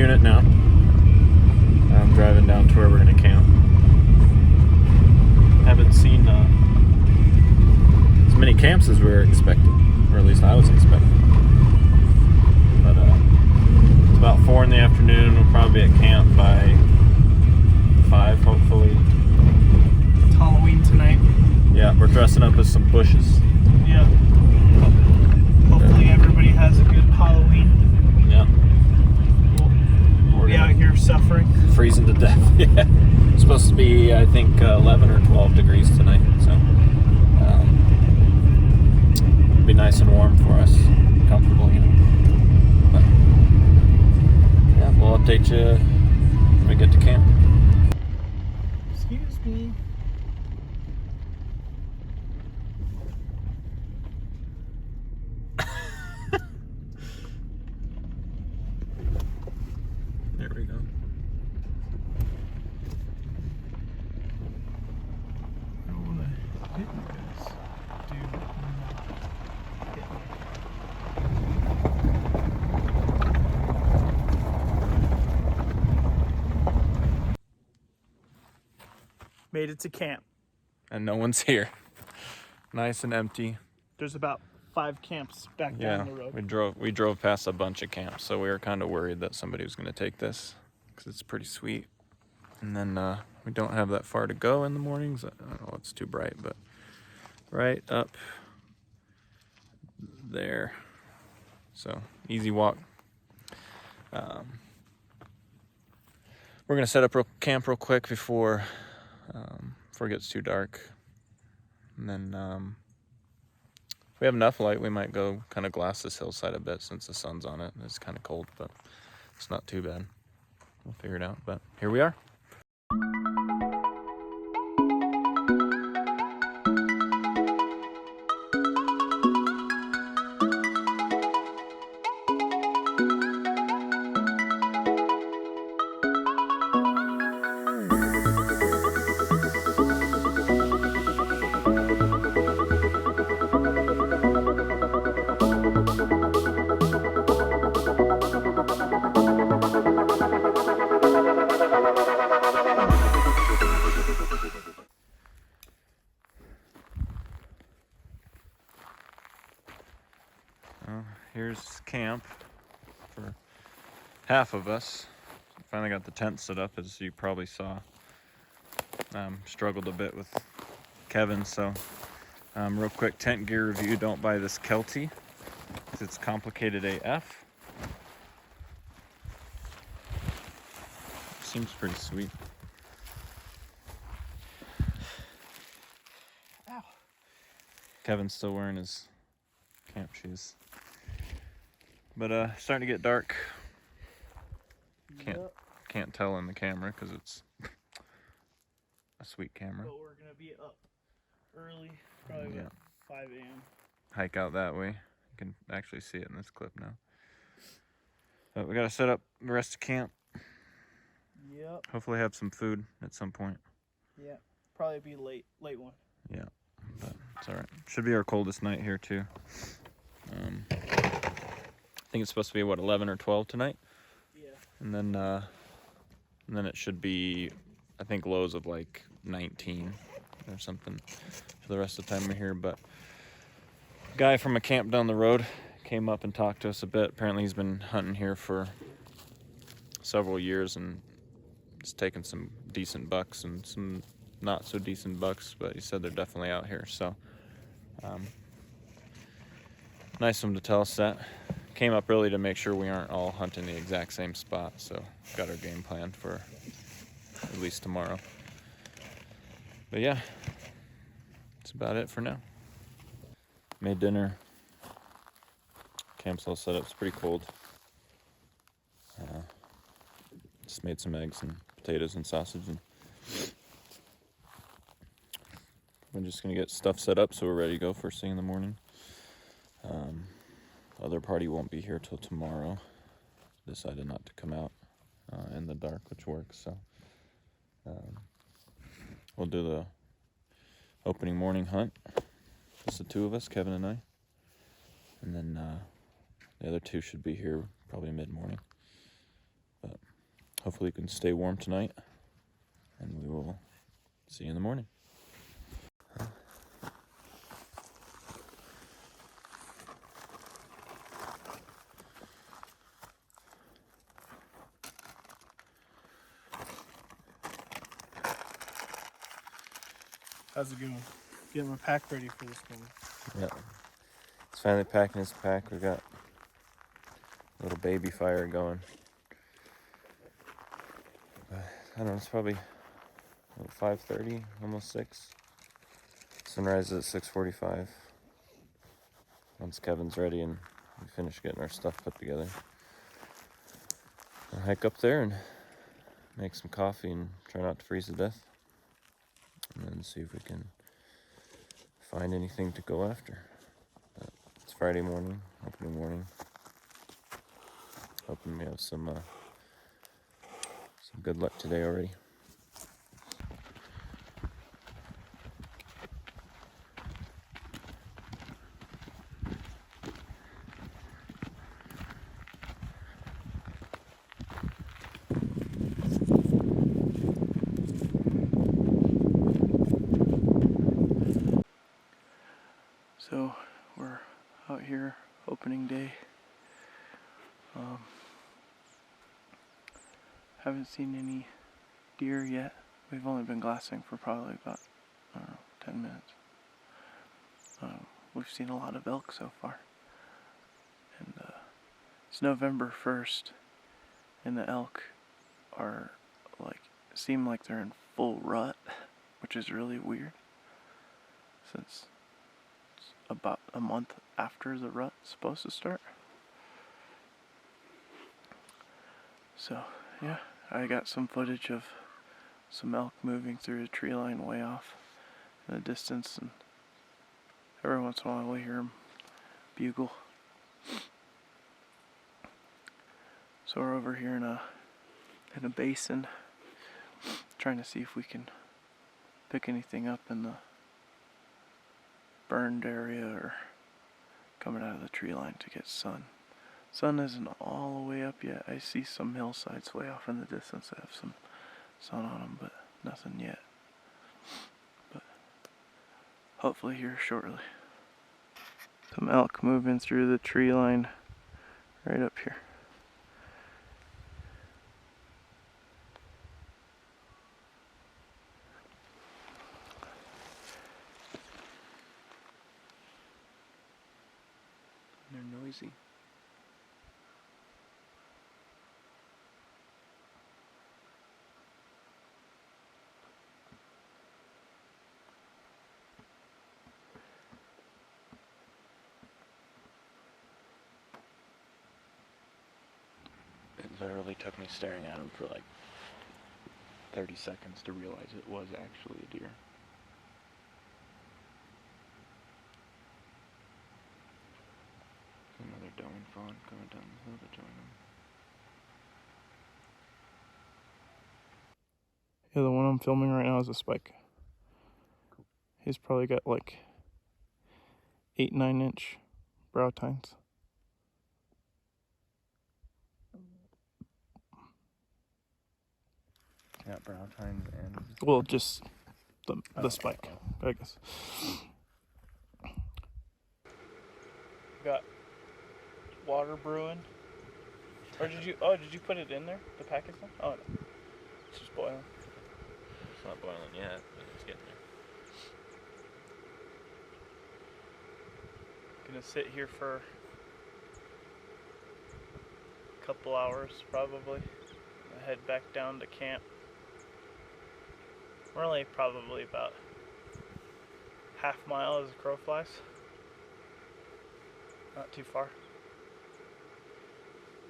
nearing it now. I'm driving down to where we're going to camp. Haven't seen as many camps as we were expecting, or at least I was expecting. But it's about 4 in the afternoon. We'll probably be at camp by 5, hopefully. It's Halloween tonight. Yeah, we're dressing up as some bushes. Yeah. Hopefully everybody has a good Halloween. Yeah. We'll be out here suffering. Freezing to death. Yeah. It's supposed to be, I think, 11 or 12 degrees tonight. So it'll be nice and warm for us. Comfortable, you know. But, yeah, we'll update you when we get to camp. Excuse me. There we go. I don't want to hit you guys. Do not hit me. Made it to camp. And no one's here. Nice and empty. There's about 5 camps back down the road. we drove past a bunch of camps, so we were kind of worried that somebody was going to take this because it's pretty sweet. And then we don't have that far to go in the mornings. I don't know, it's too bright, but right up there. So easy walk. We're going to set up camp real quick before it gets too dark. And then if we have enough light, we might go kind of glass this hillside a bit since the sun's on it. It's kind of cold, but it's not too bad. We'll figure it out, but here we are. Here's camp for half of us. Finally got the tent set up, as you probably saw. Struggled a bit with Kevin, so real quick tent gear review. Don't buy this Kelty because it's complicated AF. Seems pretty sweet. Ow. Kevin's still wearing his camp shoes. But starting to get dark. Can't tell in the camera because it's a sweet camera. But we're gonna be up early, probably about 5 a.m. Hike out that way. You can actually see it in this clip now. But we gotta set up the rest of camp. Yep. Hopefully have some food at some point. Yeah. Probably be late one. Yeah, but it's all right. Should be our coldest night here too. I think it's supposed to be, what, 11 or 12 tonight? Yeah. And then it should be, I think, lows of like 19 or something for the rest of the time we're here. But a guy from a camp down the road came up and talked to us a bit. Apparently he's been hunting here for several years and he's taken some decent bucks and some not so decent bucks, but he said they're definitely out here. So nice of him to tell us that. Came up early to make sure we aren't all hunting the exact same spot, so got our game plan for at least tomorrow. But yeah, that's about it for now. Made dinner. Camp's all set up. It's pretty cold. Just made some eggs and potatoes and sausage, and we're just gonna get stuff set up so we're ready to go first thing in the morning. Other party won't be here till tomorrow. Decided not to come out in the dark, which works. So we'll do the opening morning hunt. Just the two of us, Kevin and I. And then the other two should be here probably mid-morning. But hopefully you can stay warm tonight, and we will see you in the morning. How's it going? Getting my pack ready for this one. Yeah. It's finally packing his pack. We got a little baby fire going. I don't know, it's probably 5:30, almost 6. Sunrise is at 6:45. Once Kevin's ready and we finish getting our stuff put together, we'll hike up there and make some coffee and try not to freeze to death. And then see if we can find anything to go after. But it's Friday morning, opening morning. Hoping we have some good luck today already. So we're out here opening day. Haven't seen any deer yet. We've only been glassing for probably about, I don't know, 10 minutes. We've seen a lot of elk so far. And it's November 1st, and the elk are seem like they're in full rut, which is really weird, since it's about a month after the rut's supposed to start. So yeah, I got some footage of some elk moving through a tree line way off in the distance, and every once in a while we hear them bugle. So we're over here in a basin, trying to see if we can pick anything up in the burned area or coming out of the tree line to get sun. Sun isn't all the way up yet. I see some hillsides way off in the distance that have some sun on them, but nothing yet. But hopefully here shortly. Some elk moving through the tree line right up here. They're noisy. It literally took me staring at him for like 30 seconds to realize it was actually a deer. Another doe and fawn coming down the hill to join them. Yeah, the one I'm filming right now is a spike. Cool. He's probably got like 8-9 inch brow tines. Yeah, brow tines and... Well, just the spike, I guess. Got water brewing. Or did you put it in there? The packet stuff? Oh no. It's just boiling. It's not boiling yet, but it's getting there. Gonna sit here for a couple hours probably. I'll head back down to camp. We're only probably about half mile as a crow flies. Not too far.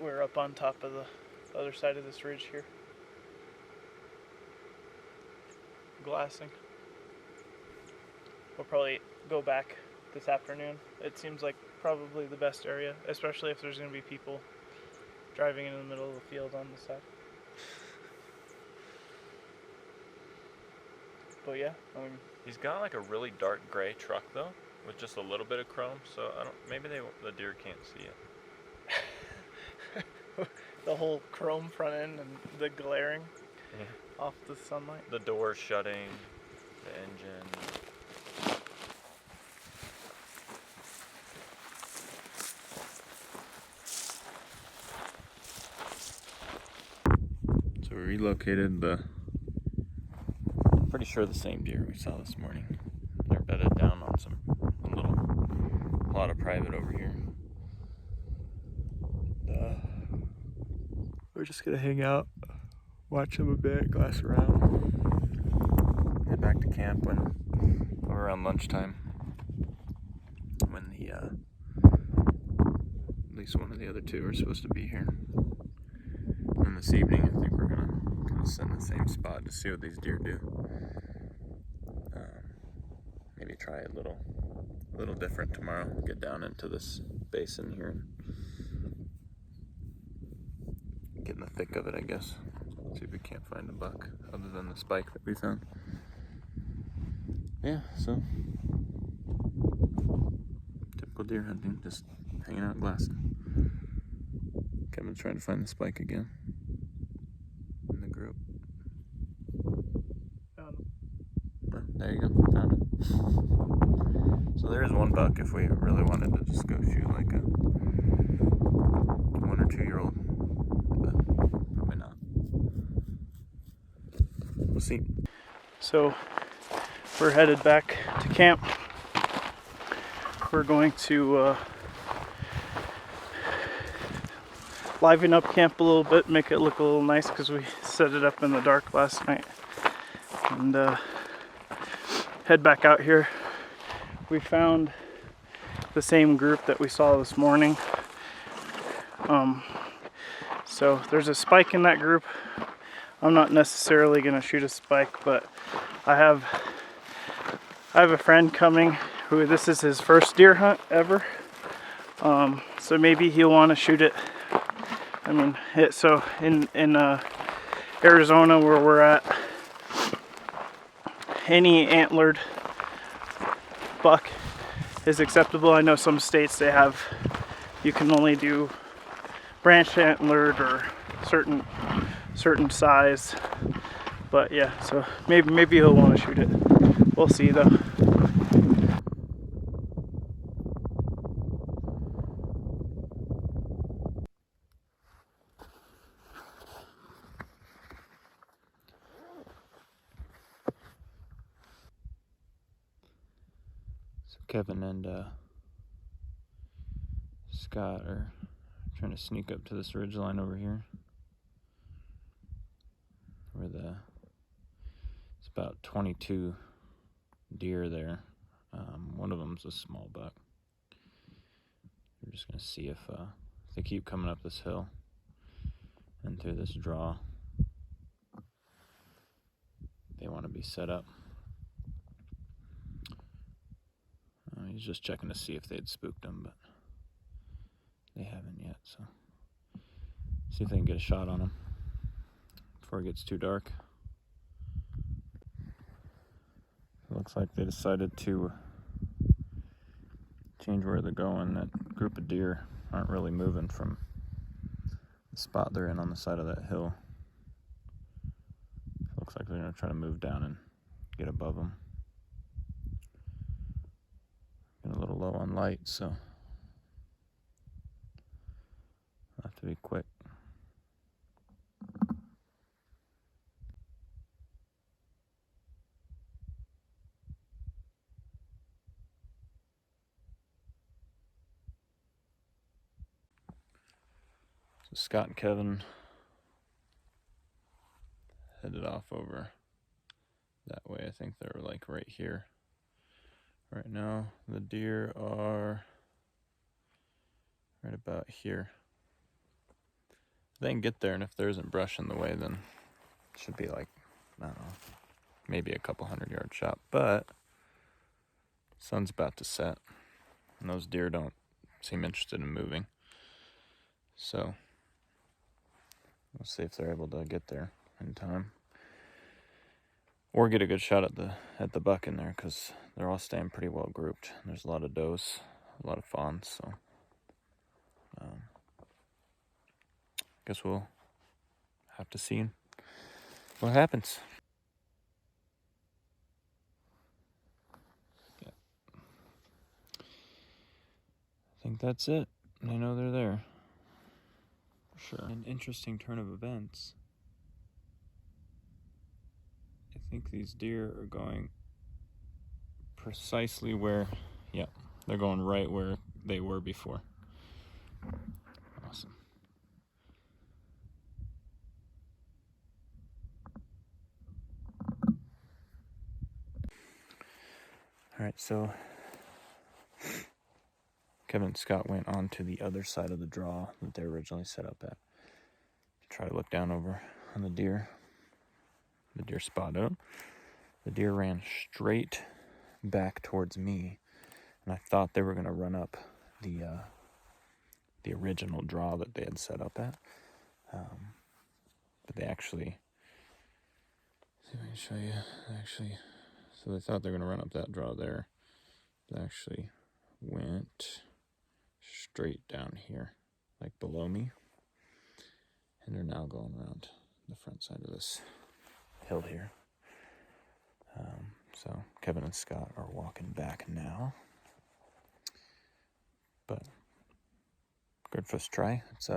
We're up on top of the other side of this ridge here. Glassing. We'll probably go back this afternoon. It seems like probably the best area, especially if there's going to be people driving in the middle of the field on the side. But yeah, He's got like a really dark gray truck though, with just a little bit of chrome. So maybe the deer can't see it. the whole chrome front end and the glaring off the sunlight. The door shutting, the engine. So we relocated the, pretty sure the same deer we saw this morning. They're bedded down on a little plot of private over here. We're just gonna hang out, watch them a bit, glass around, head back to camp when around lunchtime, when the at least one of the other two are supposed to be here. And this evening, I think we're gonna send the same spot to see what these deer do. Maybe try a little different tomorrow. Get down into this basin here and get in the thick of it, I guess. See if we can't find a buck other than the spike that we found. Yeah, so typical deer hunting, just hanging out glassing. Kevin's trying to find the spike again in the group. Found him. Well, there you go, found it. So there is one buck if we really wanted to just go shoot like a 1 or 2 year old, but probably not. We'll see. So we're headed back to camp. We're going to liven up camp a little bit, make it look a little nice because we set it up in the dark last night, and head back out here. We found the same group that we saw this morning. So there's a spike in that group. I'm not necessarily gonna shoot a spike, but I have a friend coming who this is his first deer hunt ever. So maybe he'll want to shoot it. I mean, so in Arizona where we're at, any antlered buck is acceptable. I know some states you can only do branched antlered or certain size, but yeah, so maybe he'll want to shoot it. We'll see though. So Kevin and Scott are trying to sneak up to this ridge line over here, where it's about 22 deer there. One of them's a small buck. We're just gonna see if they keep coming up this hill and through this draw, they want to be set up. He's just checking to see if they'd spooked him, but they haven't yet, so see if they can get a shot on him before it gets too dark. It looks like they decided to change where they're going. That group of deer aren't really moving from the spot they're in on the side of that hill. It looks like they're going to try to move down and get above them. Getting a little low on light, so I'll have to be quick. So Scott and Kevin headed off over that way. I think they're like right here. Right now, the deer are right about here. If they can get there, and if there isn't brush in the way, then it should be like, I don't know, maybe a couple 100-yard shot. But sun's about to set, and those deer don't seem interested in moving. So we'll see if they're able to get there in time, or get a good shot at the buck in there, because they're all staying pretty well grouped. There's a lot of does, a lot of fawns, so guess we'll have to see what happens. Yeah. I think that's it. I know they're there. For sure. An interesting turn of events. I think these deer are going precisely where, yeah, they're going right where they were before. Awesome. All right, so Kevin and Scott went on to the other side of the draw that they originally set up at to try to look down over on the deer. The deer spotted him. The deer ran straight back towards me, and I thought they were going to run up the original draw that they had set up at. But they actually, see if I can show you, so they thought they were going to run up that draw there. They actually went straight down here, like below me. And they're now going around the front side of this hill here. So Kevin and Scott are walking back now. But good first try. It's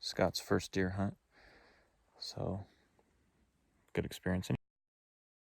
Scott's first deer hunt. So good experience.